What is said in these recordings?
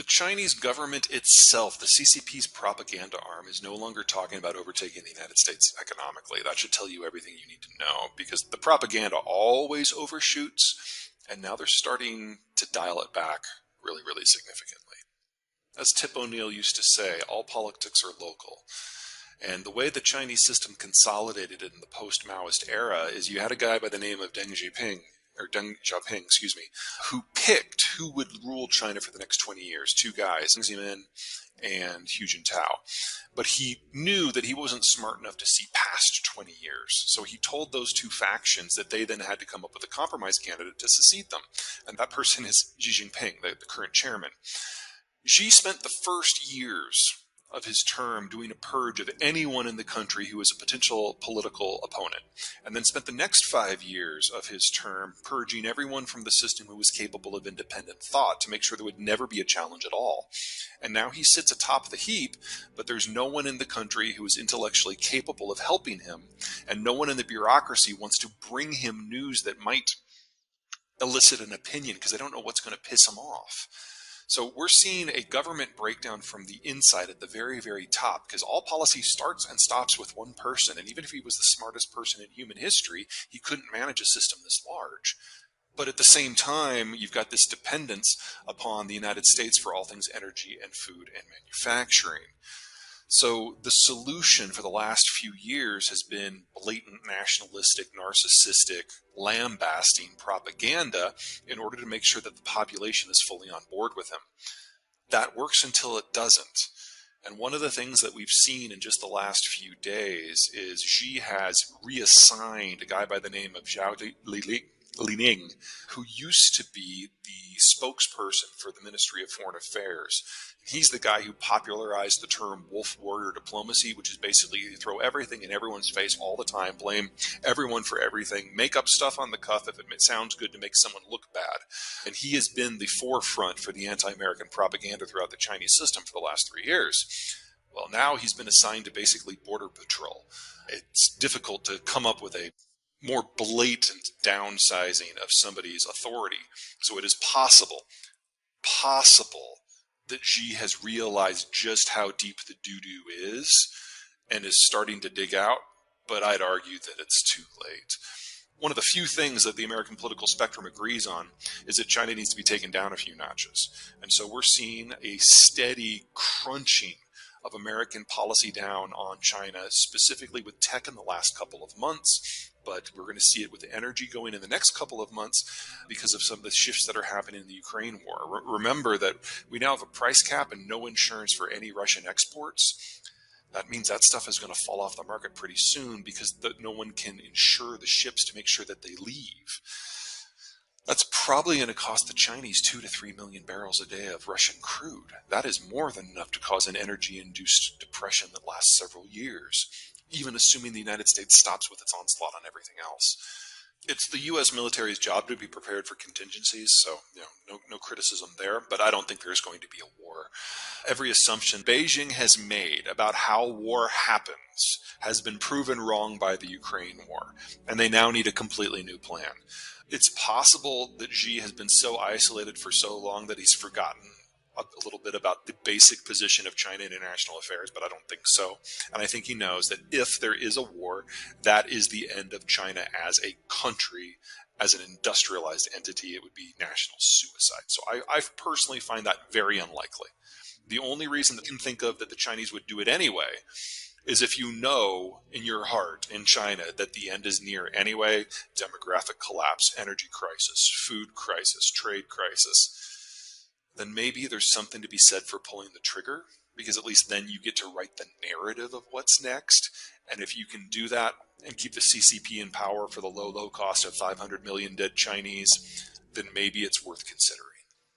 Chinese government itself, the CCP's propaganda arm, is no longer talking about overtaking the United States economically. That should tell you everything you need to know, because the propaganda always overshoots, and now they're starting to dial it back really, really significantly. As Tip O'Neill used to say, all politics are local. And the way the Chinese system consolidated in the post-Maoist era is you had a guy by the name of Deng Xiaoping, who picked who would rule China for the next 20 years. Two guys, Deng Xiaoping and Hu Jintao. But he knew that he wasn't smart enough to see past 20 years. So he told those two factions that they then had to come up with a compromise candidate to succeed them. And that person is Xi Jinping, the current chairman. Xi spent the first years of his term doing a purge of anyone in the country who was a potential political opponent, and then spent the next 5 years of his term purging everyone from the system who was capable of independent thought to make sure there would never be a challenge at all. And now he sits atop the heap, but there's no one in the country who is intellectually capable of helping him, and no one in the bureaucracy wants to bring him news that might elicit an opinion because they don't know what's going to piss him off. So we're seeing a government breakdown from the inside at the very, very top, because all policy starts and stops with one person. And even if he was the smartest person in human history, he couldn't manage a system this large. But at the same time, you've got this dependence upon the United States for all things energy and food and manufacturing. So the solution for the last few years has been blatant nationalistic, narcissistic, lambasting propaganda in order to make sure that the population is fully on board with him. That works until it doesn't. And one of the things that we've seen in just the last few days is Xi has reassigned a guy by the name of Zhao Lining, who used to be the spokesperson for the Ministry of Foreign Affairs. He's the guy who popularized the term wolf warrior diplomacy, which is basically you throw everything in everyone's face all the time, blame everyone for everything, make up stuff on the cuff if it sounds good to make someone look bad. And he has been the forefront for the anti-American propaganda throughout the Chinese system for the last 3 years. Well, now he's been assigned to basically border patrol. It's difficult to come up with a more blatant downsizing of somebody's authority. So it is possible that Xi has realized just how deep the doo-doo is and is starting to dig out, but I'd argue that it's too late. One of the few things that the American political spectrum agrees on is that China needs to be taken down a few notches. And so we're seeing a steady crunching of American policy down on China, specifically with tech in the last couple of months. But we're going to see it with energy going in the next couple of months because of some of the shifts that are happening in the Ukraine war. Remember that we now have a price cap and no insurance for any Russian exports. That means that stuff is going to fall off the market pretty soon because no one can insure the ships to make sure that they leave. That's probably going to cost the Chinese 2 to 3 million barrels a day of Russian crude. That is more than enough to cause an energy-induced depression that lasts several years, even assuming the United States stops with its onslaught on everything else. It's the U.S. military's job to be prepared for contingencies, so no criticism there, but I don't think there's going to be a war. Every assumption Beijing has made about how war happens has been proven wrong by the Ukraine war, and they now need a completely new plan. It's possible that Xi has been so isolated for so long that he's forgotten a little bit about the basic position of China in international affairs, but I don't think so. And I think he knows that if there is a war, that is the end of China as a country, as an industrialized entity. It would be national suicide. So I personally find that very unlikely. The only reason that I can think of that the Chinese would do it anyway is if you know in your heart in China that the end is near anyway: demographic collapse, energy crisis, food crisis, trade crisis. Then maybe there's something to be said for pulling the trigger, because at least then you get to write the narrative of what's next. And if you can do that and keep the CCP in power for the low cost of 500 million dead Chinese, then maybe it's worth considering.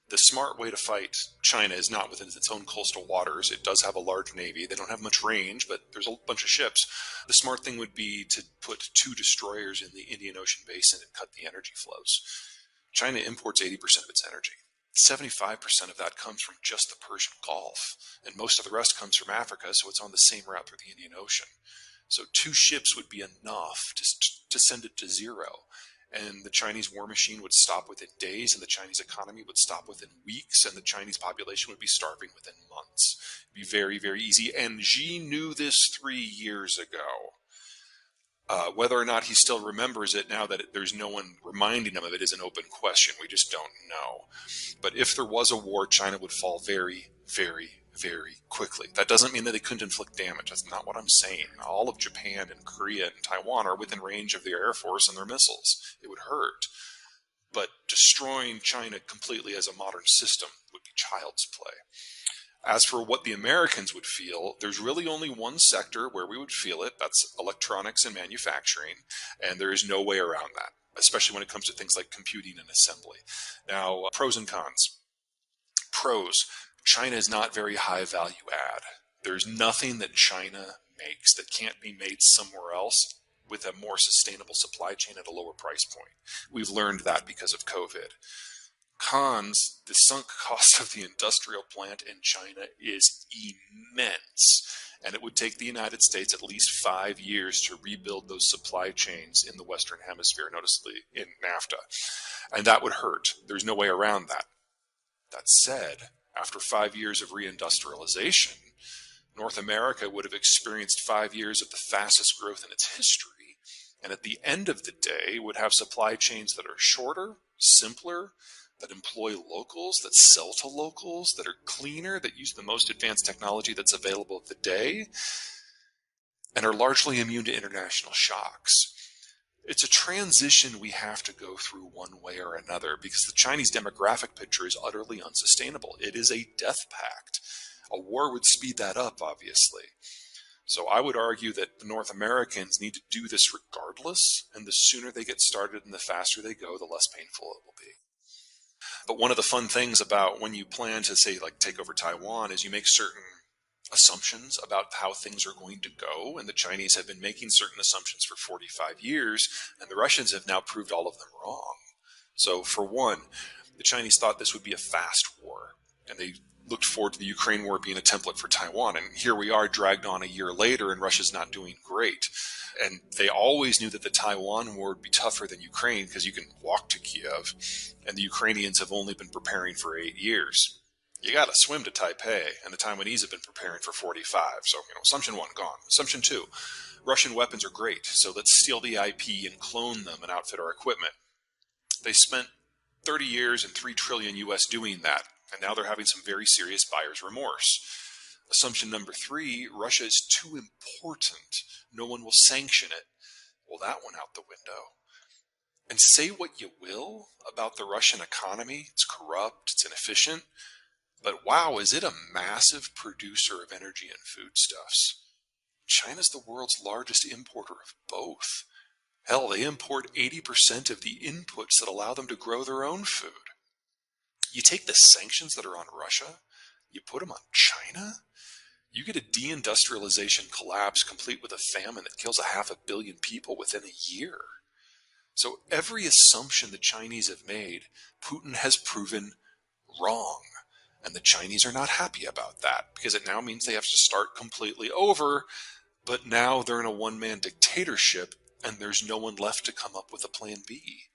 The smart way to fight China is not within its own coastal waters. It does have a large navy. They don't have much range, but there's a bunch of ships. The smart thing would be to put 2 destroyers in the Indian Ocean basin and cut the energy flows. China imports 80% of its energy. 75% of that comes from just the Persian Gulf, and most of the rest comes from Africa, so it's on the same route through the Indian Ocean. So 2 ships would be enough to send it to zero. and the Chinese war machine would stop within days, and the Chinese economy would stop within weeks, and the Chinese population would be starving within months. It'd be very, very easy. And Xi knew this 3 years ago. Whether or not he still remembers it now that there's no one reminding him of it is an open question. We just don't know. But if there was a war, China would fall very, very, very quickly. That doesn't mean that they couldn't inflict damage. That's not what I'm saying. All of Japan and Korea and Taiwan are within range of their Air Force and their missiles. It would hurt. But destroying China completely as a modern system would be child's play. As for what the Americans would feel, there's really only one sector where we would feel it. That's electronics and manufacturing. And there is no way around that, especially when it comes to things like computing and assembly. Now, pros and cons. Pros, China is not very high value add. There's nothing that China makes that can't be made somewhere else with a more sustainable supply chain at a lower price point. We've learned that because of COVID. Cons, the sunk cost of the industrial plant in China is immense, and it would take the United States at least 5 years to rebuild those supply chains in the Western Hemisphere, noticeably in NAFTA, and that would hurt. There's no way around that. That said, after 5 years of reindustrialization, North America would have experienced 5 years of the fastest growth in its history, and at the end of the day would have supply chains that are shorter, simpler, that employ locals, that sell to locals, that are cleaner, that use the most advanced technology that's available of the day, and are largely immune to international shocks. It's a transition we have to go through one way or another because the Chinese demographic picture is utterly unsustainable. It is a death pact. A war would speed that up, obviously. So I would argue that the North Americans need to do this regardless, and the sooner they get started and the faster they go, the less painful it will be. But one of the fun things about when you plan to, say, like take over Taiwan is you make certain assumptions about how things are going to go. And the Chinese have been making certain assumptions for 45 years, and the Russians have now proved all of them wrong. So for one, the Chinese thought this would be a fast war, and they looked forward to the Ukraine war being a template for Taiwan. And here we are dragged on a year later, and Russia's not doing great. And they always knew that the Taiwan war would be tougher than Ukraine because you can walk to Kiev, and the Ukrainians have only been preparing for 8 years. You got to swim to Taipei, and the Taiwanese have been preparing for 45. So, assumption one, gone. Assumption two, Russian weapons are great, so let's steal the IP and clone them and outfit our equipment. They spent 30 years and $3 trillion US doing that, and now they're having some very serious buyer's remorse. Assumption number three, Russia is too important. No one will sanction it. Well, that went out the window. And say what you will about the Russian economy. It's corrupt, it's inefficient. But wow, is it a massive producer of energy and foodstuffs? China's the world's largest importer of both. Hell, they import 80% of the inputs that allow them to grow their own food. You take the sanctions that are on Russia, you put them on China, you get a deindustrialization collapse complete with a famine that kills 500 million people within a year. So every assumption the Chinese have made, Putin has proven wrong. And the Chinese are not happy about that because it now means they have to start completely over. But now they're in a one-man dictatorship and there's no one left to come up with a plan B.